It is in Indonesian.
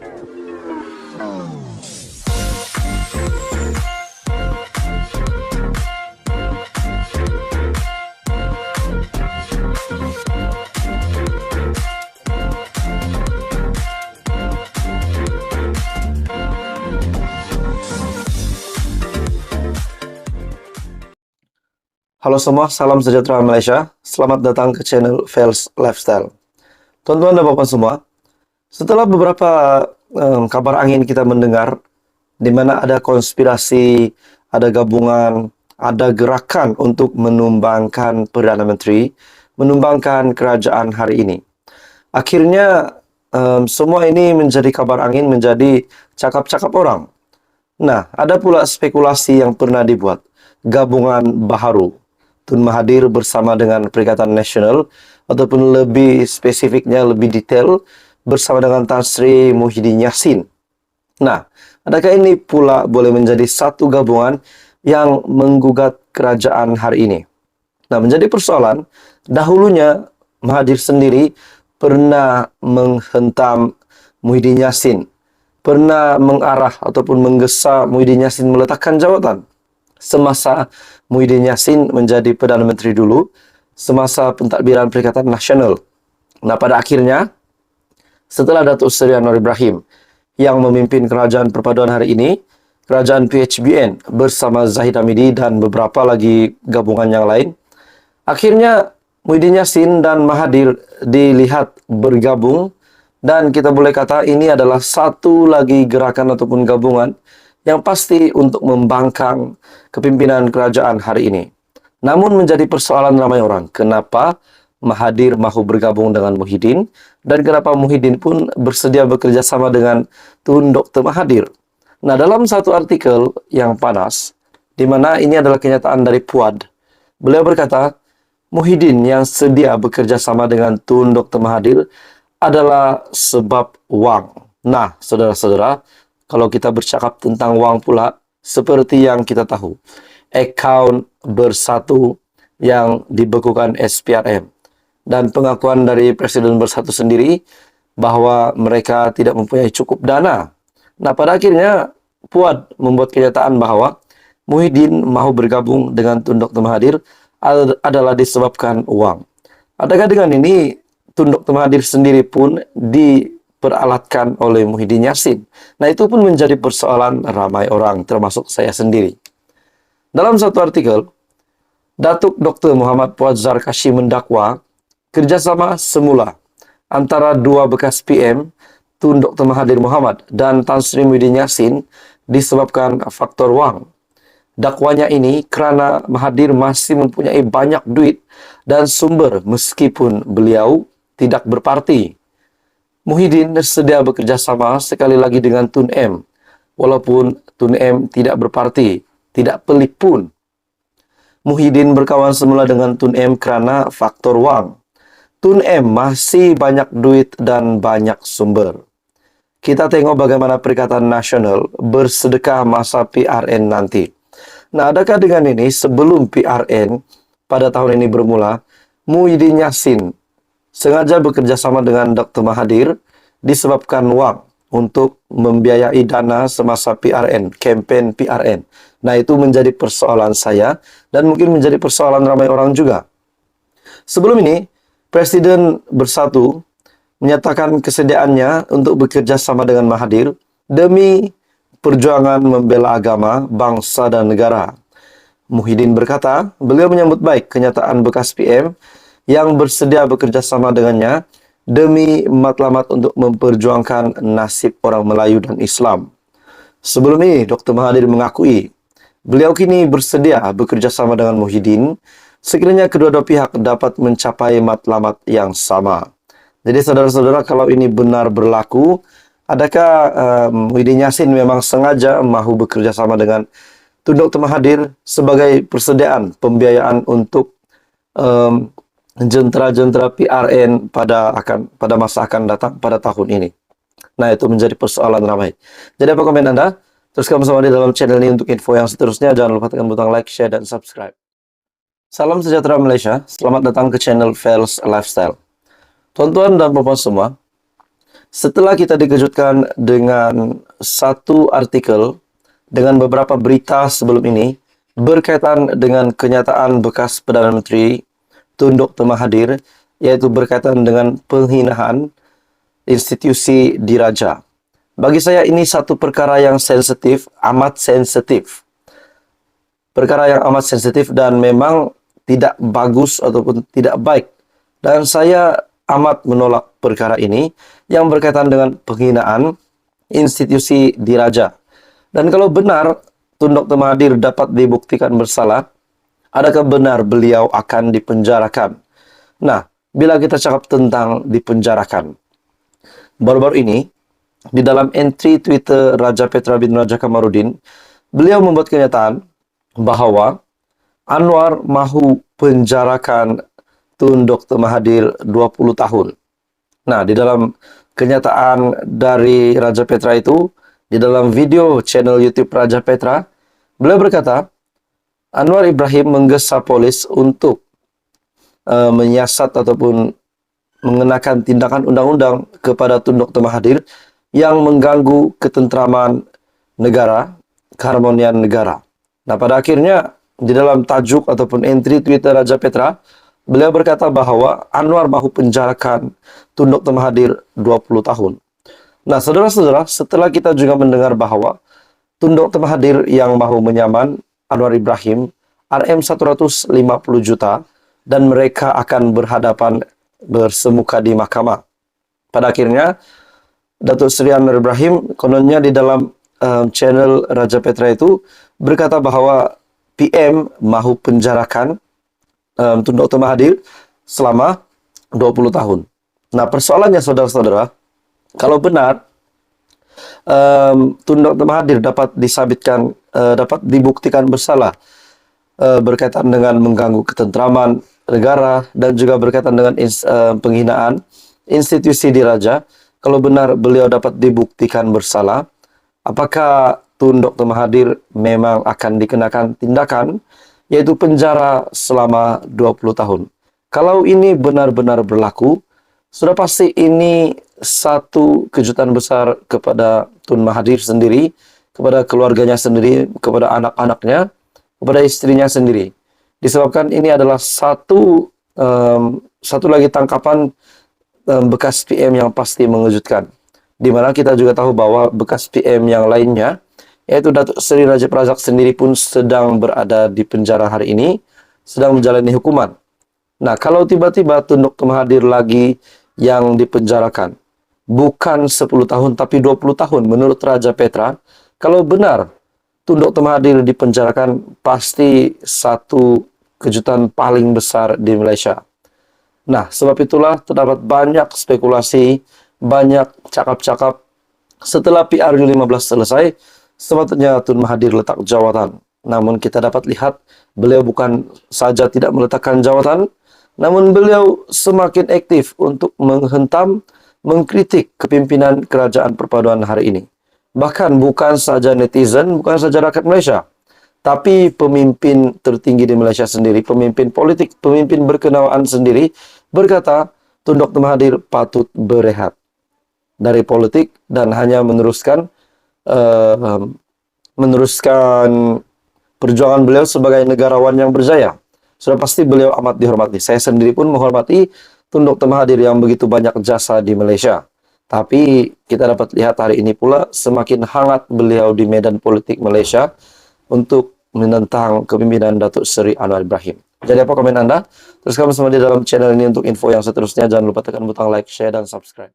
Halo semua, salam sejahtera Malaysia. Selamat datang ke channel Fels Lifestyle. Tuan-tuan dan bapak semua, setelah beberapa kabar angin kita mendengar, di mana ada konspirasi, ada gabungan, ada gerakan untuk menumbangkan Perdana Menteri, menumbangkan kerajaan hari ini. Akhirnya, semua ini menjadi kabar angin, menjadi cakap-cakap orang. Nah, ada pula spekulasi yang pernah dibuat, gabungan baharu. Tun Mahathir bersama dengan Perikatan Nasional, ataupun lebih spesifiknya, lebih detail, bersama dengan Tan Sri Muhyiddin Yassin. Nah, adakah ini pula boleh menjadi satu gabungan yang menggugat kerajaan hari ini? Nah, menjadi persoalan, dahulunya Mahathir sendiri pernah menghentam Muhyiddin Yassin, pernah mengarah ataupun menggesa Muhyiddin Yassin meletakkan jawatan. Semasa Muhyiddin Yassin menjadi Perdana Menteri dulu, semasa pentadbiran Perikatan Nasional. Nah, pada akhirnya, setelah Datuk Seri Anwar Ibrahim yang memimpin kerajaan perpaduan hari ini, kerajaan PHBN bersama Zahid Hamidi dan beberapa lagi gabungan yang lain, akhirnya Muhyiddin Yassin dan Mahathir dilihat bergabung, dan kita boleh kata ini adalah satu lagi gerakan ataupun gabungan yang pasti untuk membangkang kepimpinan kerajaan hari ini. Namun menjadi persoalan ramai orang, kenapa Mahathir mahu bergabung dengan Muhyiddin, dan kenapa Muhyiddin pun bersedia bekerja sama dengan Tun Dr. Mahathir. Nah, dalam satu artikel yang panas, di mana ini adalah kenyataan dari Puad, beliau berkata, Muhyiddin yang sedia bekerja sama dengan Tun Dr. Mahathir adalah sebab wang. Nah, saudara-saudara, kalau kita bercakap tentang wang pula, seperti yang kita tahu, akaun Bersatu yang dibekukan SPRM, dan pengakuan dari Presiden Bersatu sendiri bahawa mereka tidak mempunyai cukup dana. Nah, pada akhirnya Puad membuat kenyataan bahawa Muhyiddin mahu bergabung dengan Tun Dr. Mahathir adalah disebabkan uang. Adakah dengan ini Tun Dr. Mahathir sendiri pun diperalatkan oleh Muhyiddin Yassin? Nah, itu pun menjadi persoalan ramai orang, termasuk saya sendiri. Dalam satu artikel, Datuk Dr. Muhammad Puad Zarkashi mendakwa kerjasama semula antara dua bekas PM, Tun Dr. Mahathir Mohamad dan Tan Sri Muhyiddin Yassin, disebabkan faktor wang. Dakwanya ini kerana Mahathir masih mempunyai banyak duit dan sumber meskipun beliau tidak berparti. Muhyiddin sedia bekerja sama sekali lagi dengan Tun M, walaupun Tun M tidak berparti, tidak pelik pun. Muhyiddin berkawan semula dengan Tun M kerana faktor wang. Tun M masih banyak duit dan banyak sumber. Kita tengok bagaimana Perikatan Nasional bersedekah masa PRN nanti. Nah, adakah dengan ini sebelum PRN pada tahun ini bermula, Muhyiddin Yassin sengaja bekerja sama dengan Dr. Mahathir disebabkan wang untuk membiayai dana semasa PRN, kempen PRN. Nah, itu menjadi persoalan saya dan mungkin menjadi persoalan ramai orang juga. Sebelum ini, Presiden Bersatu menyatakan kesediaannya untuk bekerja sama dengan Mahathir demi perjuangan membela agama, bangsa dan negara. Muhyiddin berkata, beliau menyambut baik kenyataan bekas PM yang bersedia bekerja sama dengannya demi matlamat untuk memperjuangkan nasib orang Melayu dan Islam. Sebelum ini, Dr. Mahathir mengakui beliau kini bersedia bekerja sama dengan Muhyiddin sekiranya kedua-dua pihak dapat mencapai matlamat yang sama. Jadi saudara-saudara, kalau ini benar berlaku, adakah Muhyiddin Yassin memang sengaja mahu bekerja sama dengan Tun Dr. Mahathir sebagai persediaan pembiayaan untuk jentera-jentera PRN pada masa akan datang pada tahun ini? Nah, itu menjadi persoalan ramai. Jadi apa komen Anda? Teruskan bersama di dalam channel ini untuk info yang seterusnya. Jangan lupa tekan butang like, share, dan subscribe. Salam sejahtera Malaysia. Selamat datang ke channel Fels Lifestyle. Tuan-tuan dan puan-puan semua, Setelah kita dikejutkan dengan satu artikel dengan beberapa berita sebelum ini berkaitan dengan kenyataan bekas Perdana Menteri Tun Dr. Mahathir, yaitu berkaitan dengan penghinaan institusi diraja. Bagi saya ini satu perkara yang sensitif, amat sensitif. Perkara yang amat sensitif dan memang tidak bagus ataupun tidak baik. Dan saya amat menolak perkara ini yang berkaitan dengan penghinaan institusi diraja. Dan kalau benar Tun Dr. Mahathir dapat dibuktikan bersalah, adakah benar beliau akan dipenjarakan? Nah, bila kita cakap tentang dipenjarakan, baru-baru ini di dalam entry Twitter Raja Petra bin Raja Kamarudin, beliau membuat kenyataan bahwa Anwar mahu penjarakan Tun Dr. Mahathir 20 tahun. Nah, di dalam kenyataan dari Raja Petra itu, di dalam video channel YouTube Raja Petra, beliau berkata, Anwar Ibrahim menggesa polis untuk menyiasat ataupun mengenakan tindakan undang-undang kepada Tun Dr. Mahathir yang mengganggu ketentraman negara, keharmonian negara. Nah, pada akhirnya, di dalam tajuk ataupun entry Twitter Raja Petra, beliau berkata bahwa Anwar mahu penjarakan Tun Dr. Mahathir 20 tahun. Nah, saudara-saudara, setelah kita juga mendengar bahwa Tun Dr. Mahathir yang mahu menyaman Anwar Ibrahim RM 150 juta dan mereka akan berhadapan bersemuka di mahkamah. Pada akhirnya, Datuk Seri Anwar Ibrahim kononnya di dalam channel Raja Petra itu berkata bahwa PM mahu penjarakan Tun Dr. Mahathir selama 20 tahun. Nah, persoalannya saudara-saudara, kalau benar Tun Dr. Mahathir dapat disabitkan, dapat dibuktikan bersalah berkaitan dengan mengganggu ketentraman negara dan juga berkaitan dengan penghinaan institusi diraja, kalau benar beliau dapat dibuktikan bersalah, apakah Tun Dr. Mahathir memang akan dikenakan tindakan yaitu penjara selama 20 tahun. Kalau ini benar-benar berlaku, sudah pasti ini satu kejutan besar kepada Tun Mahathir sendiri, kepada keluarganya sendiri, kepada anak-anaknya, kepada istrinya sendiri. Disebabkan ini adalah satu lagi tangkapan bekas PM yang pasti mengejutkan. Di mana kita juga tahu bahwa bekas PM yang lainnya, yaitu Datuk Seri Najib Razak sendiri pun sedang berada di penjara hari ini, sedang menjalani hukuman. Nah, kalau tiba-tiba Tun Dr. Mahathir lagi yang dipenjarakan, bukan 10 tahun tapi 20 tahun menurut Raja Petra, kalau benar Tun Dr. Mahathir dipenjarakan, pasti satu kejutan paling besar di Malaysia. Nah, sebab itulah terdapat banyak spekulasi, banyak cakap-cakap setelah PRU15 selesai, sepatutnya Tun Mahathir letak jawatan. Namun kita dapat lihat beliau bukan saja tidak meletakkan jawatan, namun beliau semakin aktif untuk menghentam, mengkritik kepimpinan kerajaan perpaduan hari ini. Bahkan bukan saja netizen, bukan saja rakyat Malaysia, tapi pemimpin tertinggi di Malaysia sendiri, pemimpin politik, pemimpin berkenawaan sendiri berkata Tun Dr. Mahathir patut berehat dari politik dan hanya meneruskan perjuangan beliau sebagai negarawan yang berjaya. Sudah pasti beliau amat dihormati. Saya sendiri pun menghormati Tun Dr. Mahathir yang begitu banyak jasa di Malaysia. Tapi kita dapat lihat hari ini pula semakin hangat beliau di medan politik Malaysia untuk menentang kepimpinan Datuk Seri Anwar Ibrahim. Jadi apa komen Anda? Teruskan bersama di dalam channel ini untuk info yang seterusnya. Jangan lupa tekan butang like, share, dan subscribe.